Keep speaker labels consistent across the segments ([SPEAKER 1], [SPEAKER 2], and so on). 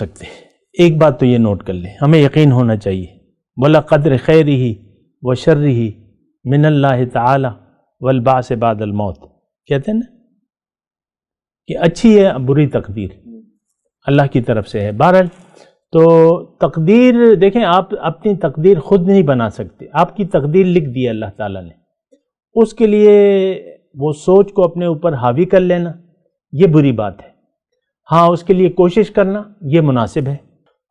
[SPEAKER 1] سکتے. ایک بات تو یہ نوٹ کر لیں، ہمیں یقین ہونا چاہیے وَلَقَدْرِ خَيْرِهِ وَشَرِّهِ مِنَ اللَّهِ تَعَالَى وَالْبَعْثِ بَعْدَ الْمَوْتِ. کہتے ہیں نا کہ اچھی ہے بری تقدیر اللہ کی طرف سے ہے. بہرحال تو تقدیر دیکھیں، آپ اپنی تقدیر خود نہیں بنا سکتے، آپ کی تقدیر لکھ دی ہے اللہ تعالیٰ نے. اس کے لیے وہ سوچ کو اپنے اوپر حاوی کر لینا یہ بری بات ہے. ہاں، اس کے لیے کوشش کرنا یہ مناسب ہے.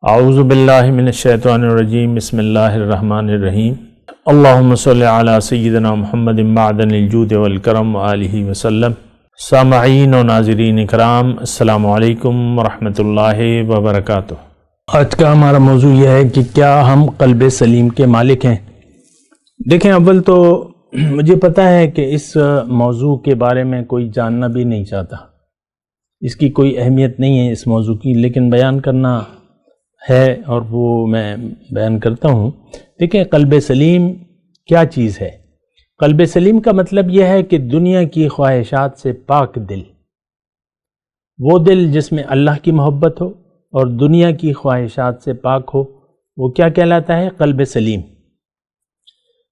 [SPEAKER 1] اعوذ باللہ من الشیطان الرجیم، بسم اللہ الرحمن الرحیم. اللہم صلی علی سیدنا محمد معدن الجود والکرم وآلہ وسلم. سامعین و ناظرین اکرام، السلام علیکم ورحمۃ اللہ وبرکاتہ. آج کا ہمارا موضوع یہ ہے کہ کیا ہم قلب سلیم کے مالک ہیں. دیکھیں، اول تو مجھے پتہ ہے کہ اس موضوع کے بارے میں کوئی جاننا بھی نہیں چاہتا، اس کی کوئی اہمیت نہیں ہے اس موضوع کی، لیکن بیان کرنا ہے اور وہ میں بیان کرتا ہوں. دیکھیں، قلب سلیم کیا چیز ہے. قلب سلیم کا مطلب یہ ہے کہ دنیا کی خواہشات سے پاک دل، وہ دل جس میں اللہ کی محبت ہو اور دنیا کی خواہشات سے پاک ہو، وہ کیا کہلاتا ہے؟ قلب سلیم،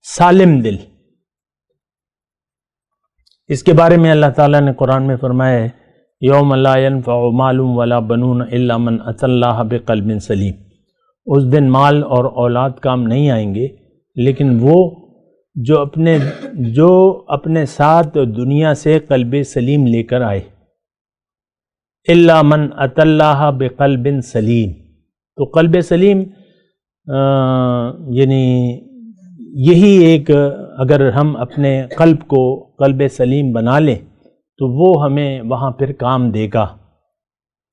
[SPEAKER 1] سالم دل. اس کے بارے میں اللہ تعالیٰ نے قرآن میں فرمایا ہے یوم لا ينفع مال ولا بنون الا من اتى اللہ بقلب سلیم. اس دن مال اور اولاد کام نہیں آئیں گے، لیکن وہ جو اپنے ساتھ دنیا سے قلب سلیم لے کر آئے. الا من اتى اللہ بقلب سلیم. تو قلب سلیم یعنی یہی ایک، اگر ہم اپنے قلب کو قلب سلیم بنا لیں تو وہ ہمیں وہاں پھر کام دے گا.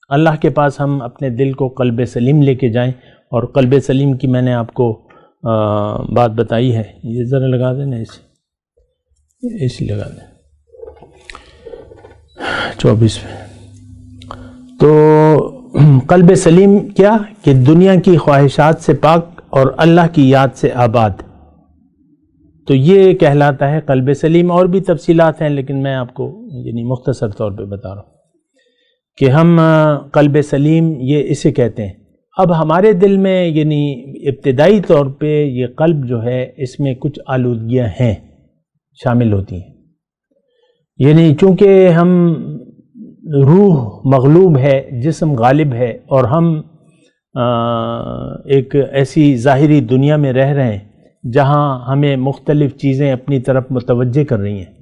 [SPEAKER 1] اللہ کے پاس ہم اپنے دل کو قلب سلیم لے کے جائیں. اور قلب سلیم کی میں نے آپ کو بات بتائی ہے. یہ ذرا لگا دیں نا، اسی لگا دیں 24 میں. تو قلب سلیم کیا کہ دنیا کی خواہشات سے پاک اور اللہ کی یاد سے آباد، تو یہ کہلاتا ہے قلب سلیم. اور بھی تفصیلات ہیں لیکن میں آپ کو یعنی مختصر طور پہ بتا رہا ہوں کہ ہم قلب سلیم یہ اسے کہتے ہیں. اب ہمارے دل میں یعنی ابتدائی طور پہ یہ قلب جو ہے اس میں کچھ آلودگیاں ہیں، شامل ہوتی ہیں. یعنی چونکہ ہم روح مغلوب ہے، جسم غالب ہے، اور ہم ایک ایسی ظاہری دنیا میں رہ رہے ہیں جہاں ہمیں مختلف چیزیں اپنی طرف متوجہ کر رہی ہیں.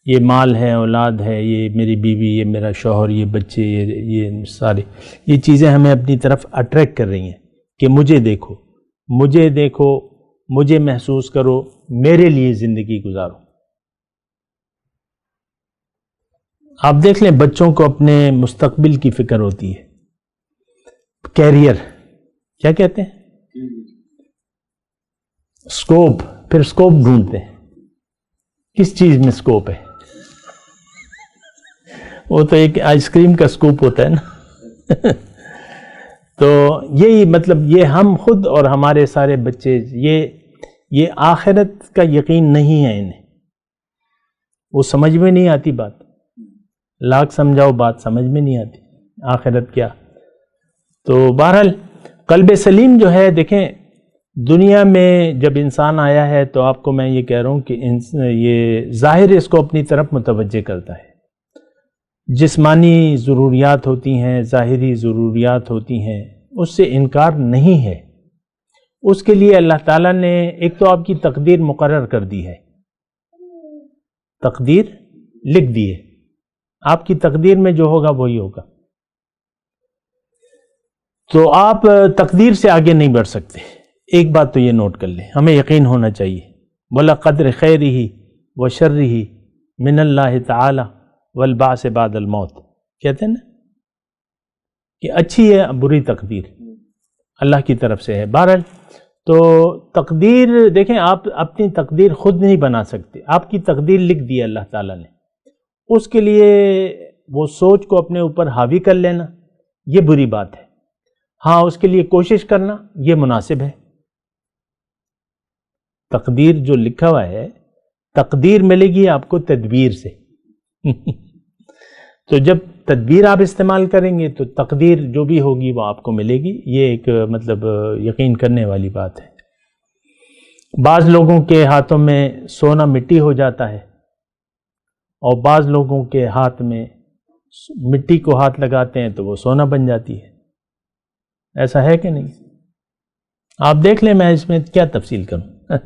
[SPEAKER 1] یہ مال ہے، اولاد ہے، یہ میری بیوی، یہ میرا شوہر، یہ بچے، یہ سارے یہ چیزیں ہمیں اپنی طرف اٹریکٹ کر رہی ہیں کہ مجھے دیکھو، مجھے دیکھو، مجھے محسوس کرو، میرے لیے زندگی گزارو. آپ دیکھ لیں بچوں کو اپنے مستقبل کی فکر ہوتی ہے. کیریئر کیا کہتے ہیں؟ سکوپ. پھر سکوپ ڈھونڈتے ہیں. کس چیز میں سکوپ ہے؟ وہ تو ایک آئس کریم کا سکوپ ہوتا ہے نا. تو یہی مطلب یہ ہم خود اور ہمارے سارے بچے یہ آخرت کا یقین نہیں ہے انہیں. وہ سمجھ میں نہیں آتی بات، لاکھ سمجھاؤ بات سمجھ میں نہیں آتی آخرت کیا. تو بہرحال قلب سلیم جو ہے، دیکھیں دنیا میں جب انسان آیا ہے تو آپ کو میں یہ کہہ رہا ہوں کہ یہ ظاہر اس کو اپنی طرف متوجہ کرتا ہے. جسمانی ضروریات ہوتی ہیں، ظاہری ضروریات ہوتی ہیں، اس سے انکار نہیں ہے. اس کے لیے اللہ تعالیٰ نے ایک تو آپ کی تقدیر مقرر کر دی ہے، تقدیر لکھ دی ہے. آپ کی تقدیر میں جو ہوگا وہی ہوگا. تو آپ تقدیر سے آگے نہیں بڑھ سکتے. ایک بات تو یہ نوٹ کر لیں، ہمیں یقین ہونا چاہیے وَلَقَدْرِ خَيْرِهِ وَشَرِّهِ مِنَ اللَّهِ تَعَالَى وَالْبَعْثِ بَعْدَ الْمَوْتِ. کہتے ہیں نا کہ اچھی ہے بری تقدیر اللہ کی طرف سے ہے. بہرحال تو تقدیر دیکھیں، آپ اپنی تقدیر خود نہیں بنا سکتے، آپ کی تقدیر لکھ دی ہے اللہ تعالیٰ نے. اس کے لیے وہ سوچ کو اپنے اوپر حاوی کر لینا یہ بری بات ہے. ہاں، اس کے لیے کوشش کرنا یہ مناسب ہے. تقدیر جو لکھا ہوا ہے، تقدیر ملے گی آپ کو تدبیر سے. تو جب تدبیر آپ استعمال کریں گے تو تقدیر جو بھی ہوگی وہ آپ کو ملے گی. یہ ایک مطلب یقین کرنے والی بات ہے. بعض لوگوں کے ہاتھوں میں سونا مٹی ہو جاتا ہے اور بعض لوگوں کے ہاتھ میں مٹی کو ہاتھ لگاتے ہیں تو وہ سونا بن جاتی ہے. ایسا ہے کہ نہیں؟ آپ دیکھ لیں، میں اس میں کیا تفصیل کروں.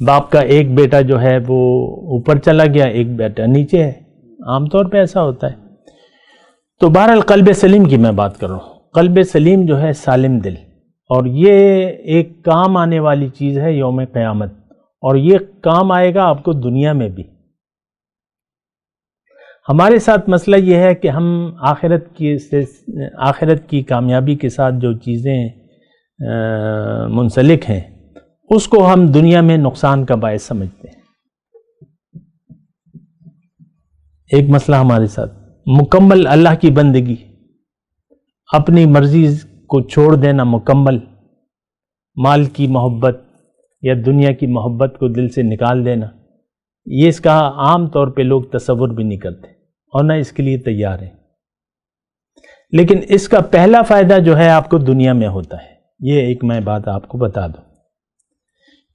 [SPEAKER 1] باپ کا ایک بیٹا جو ہے وہ اوپر چلا گیا، ایک بیٹا نیچے ہے. عام طور پہ ایسا ہوتا ہے. تو بہرحال قلب سلیم کی میں بات کر رہا ہوں. قلب سلیم جو ہے سالم دل، اور یہ ایک کام آنے والی چیز ہے یوم قیامت، اور یہ کام آئے گا آپ کو دنیا میں بھی. ہمارے ساتھ مسئلہ یہ ہے کہ ہم آخرت کی کامیابی کے ساتھ جو چیزیں منسلک ہیں اس کو ہم دنیا میں نقصان کا باعث سمجھتے ہیں. ایک مسئلہ ہمارے ساتھ مکمل اللہ کی بندگی، اپنی مرضی کو چھوڑ دینا مکمل، مال کی محبت یا دنیا کی محبت کو دل سے نکال دینا، یہ اس کا عام طور پہ لوگ تصور بھی نہیں کرتے اور نہ اس کے لیے تیار ہیں. لیکن اس کا پہلا فائدہ جو ہے آپ کو دنیا میں ہوتا ہے. یہ ایک میں بات آپ کو بتا دوں،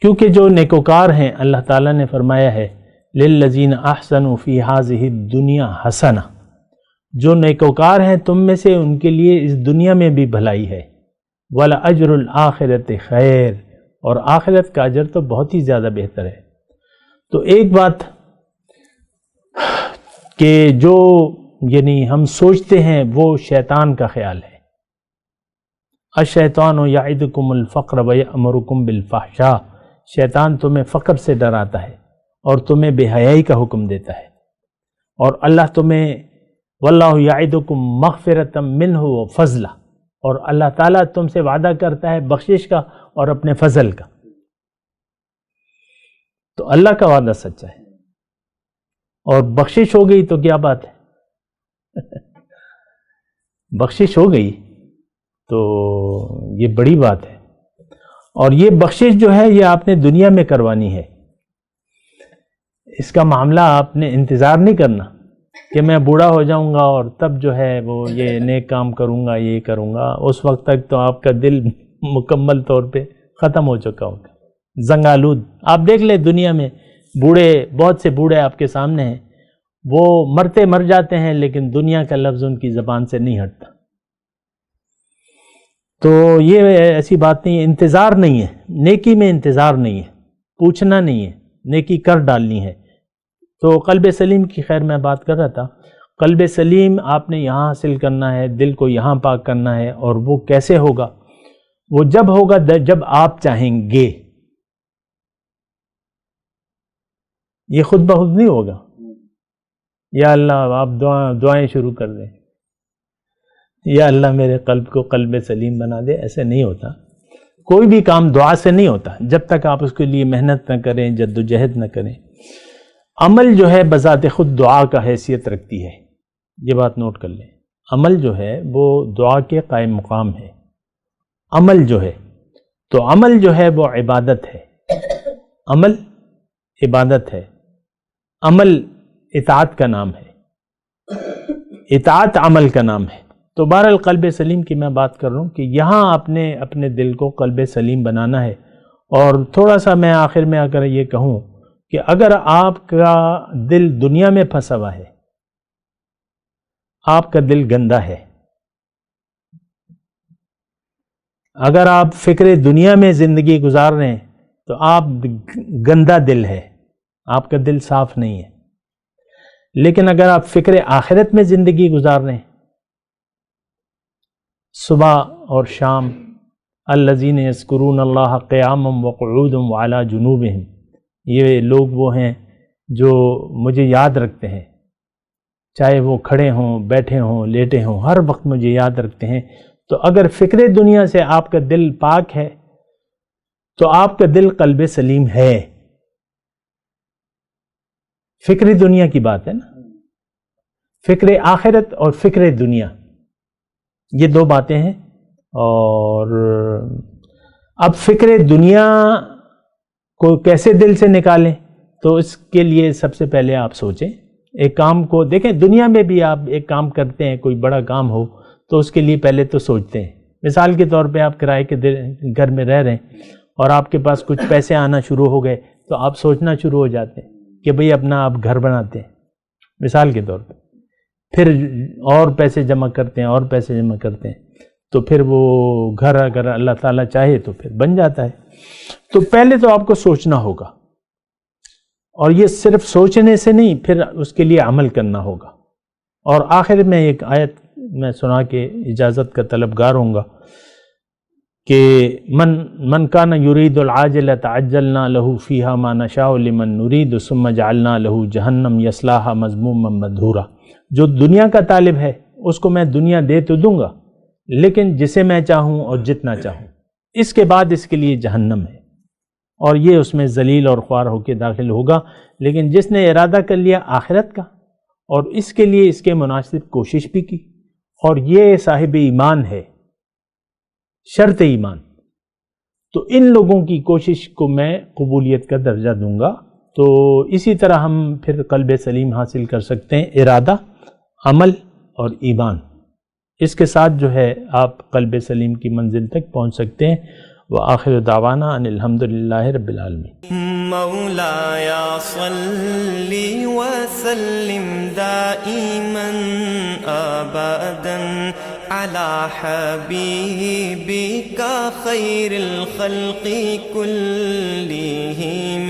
[SPEAKER 1] کیونکہ جو نیکوکار ہیں اللہ تعالیٰ نے فرمایا ہے للذین احسنوا فی ہذہ الدنیا حسنہ، جو نیکوکار ہیں تم میں سے ان کے لیے اس دنیا میں بھی بھلائی ہے، وَلَأَجْرُ الْآخِرَةِ خیر، اور آخرت کا اجر تو بہت ہی زیادہ بہتر ہے. تو ایک بات کہ جو یعنی ہم سوچتے ہیں وہ شیطان کا خیال ہے. الشیطان یعدکم الفقر ویأمرکم بالفحشاء، شیطان تمہیں فقر سے ڈراتا ہے اور تمہیں بے حیائی کا حکم دیتا ہے، اور اللہ تمہیں واللہ یعدکم مغفرۃ منہ وفضلا، اور اللہ تعالیٰ تم سے وعدہ کرتا ہے بخشش کا اور اپنے فضل کا. تو اللہ کا وعدہ سچا ہے اور بخشش ہو گئی تو کیا بات ہے. بخشش ہو گئی تو یہ بڑی بات ہے، اور یہ بخشش جو ہے یہ آپ نے دنیا میں کروانی ہے. اس کا معاملہ آپ نے انتظار نہیں کرنا کہ میں بوڑھا ہو جاؤں گا اور تب جو ہے وہ یہ نیک کام کروں گا، یہ کروں گا. اس وقت تک تو آپ کا دل مکمل طور پہ ختم ہو چکا ہوگا، زنگ آلود. آپ دیکھ لیں دنیا میں بوڑھے، بہت سے بوڑھے آپ کے سامنے ہیں، وہ مرتے مر جاتے ہیں لیکن دنیا کا لفظ ان کی زبان سے نہیں ہٹتا. تو یہ ایسی بات نہیں ہے، انتظار نہیں ہے، نیکی میں انتظار نہیں ہے، پوچھنا نہیں ہے، نیکی کر ڈالنی ہے. تو قلب سلیم کی خیر میں بات کر رہا تھا. قلب سلیم آپ نے یہاں حاصل کرنا ہے، دل کو یہاں پاک کرنا ہے. اور وہ کیسے ہوگا؟ وہ جب ہوگا جب آپ چاہیں گے. یہ خود بخود نہیں ہوگا یا اللہ آپ دعائیں شروع کر دیں یا اللہ میرے قلب کو قلب سلیم بنا دے. ایسے نہیں ہوتا. کوئی بھی کام دعا سے نہیں ہوتا جب تک آپ اس کے لیے محنت نہ کریں، جد و جہد نہ کریں. عمل جو ہے بذات خود دعا کا حیثیت رکھتی ہے، یہ بات نوٹ کر لیں. عمل جو ہے وہ دعا کے قائم مقام ہے. عمل جو ہے تو عمل جو ہے وہ عبادت ہے. عمل عبادت ہے. عمل اطاعت کا نام ہے، اطاعت عمل کا نام ہے. تو بہرحال قلب سلیم کی میں بات کر رہا ہوں کہ یہاں آپ نے اپنے دل کو قلب سلیم بنانا ہے. اور تھوڑا سا میں آخر میں اگر یہ کہوں کہ اگر آپ کا دل دنیا میں پھنسا ہوا ہے، آپ کا دل گندا ہے، اگر آپ فکر دنیا میں زندگی گزار رہے ہیں تو آپ گندا دل ہے، آپ کا دل صاف نہیں ہے. لیکن اگر آپ فکر آخرت میں زندگی گزار رہے ہیں، صبح اور شام الذین یذکرون اللہ قیاما وقعودا وعلی جنوبہم، یہ لوگ وہ ہیں جو مجھے یاد رکھتے ہیں، چاہے وہ کھڑے ہوں، بیٹھے ہوں، لیٹے ہوں، ہر وقت مجھے یاد رکھتے ہیں. تو اگر فکر دنیا سے آپ کا دل پاک ہے تو آپ کا دل قلب سلیم ہے. فکر دنیا کی بات ہے نا، فکر آخرت اور فکر دنیا یہ دو باتیں ہیں. اور اب فکر دنیا کو کیسے دل سے نکالیں؟ تو اس کے لیے سب سے پہلے آپ سوچیں ایک کام کو دیکھیں، دنیا میں بھی آپ ایک کام کرتے ہیں، کوئی بڑا کام ہو تو اس کے لیے پہلے تو سوچتے ہیں. مثال کے طور پہ آپ کرائے کے گھر میں رہ رہے ہیں اور آپ کے پاس کچھ پیسے آنا شروع ہو گئے تو آپ سوچنا شروع ہو جاتے ہیں کہ بھئی اپنا آپ گھر بناتے ہیں مثال کے طور پہ. پھر اور پیسے جمع کرتے ہیں اور پیسے جمع کرتے ہیں تو پھر وہ گھر اگر اللہ تعالیٰ چاہے تو پھر بن جاتا ہے. تو پہلے تو آپ کو سوچنا ہوگا، اور یہ صرف سوچنے سے نہیں، پھر اس کے لیے عمل کرنا ہوگا. اور آخر میں ایک آیت میں سنا کے اجازت کا طلبگار ہوں گا کہ من کان یرید العاجلۃ عجلنا له فیہا ما نشاء لمن نرید ثم جعلنا له جہنم یصلاھا مذموما مدحورا. جو دنیا کا طالب ہے اس کو میں دنیا دے تو دوں گا، لیکن جسے میں چاہوں اور جتنا چاہوں، اس کے بعد اس کے لیے جہنم ہے، اور یہ اس میں ذلیل اور خوار ہو کے داخل ہوگا. لیکن جس نے ارادہ کر لیا آخرت کا اور اس کے لیے اس کے مناسب کوشش بھی کی، اور یہ صاحب ایمان ہے، شرط ایمان، تو ان لوگوں کی کوشش کو میں قبولیت کا درجہ دوں گا. تو اسی طرح ہم پھر قلب سلیم حاصل کر سکتے ہیں، ارادہ، عمل اور ایمان. اس کے ساتھ جو ہے آپ قلب سلیم کی منزل تک پہنچ سکتے ہیں. وآخر دعوانا ان الحمدللہ رب العالمین.
[SPEAKER 2] مولایا صلی وسلم دائما ابدا علی حبیبک خیر الخلق کلہم.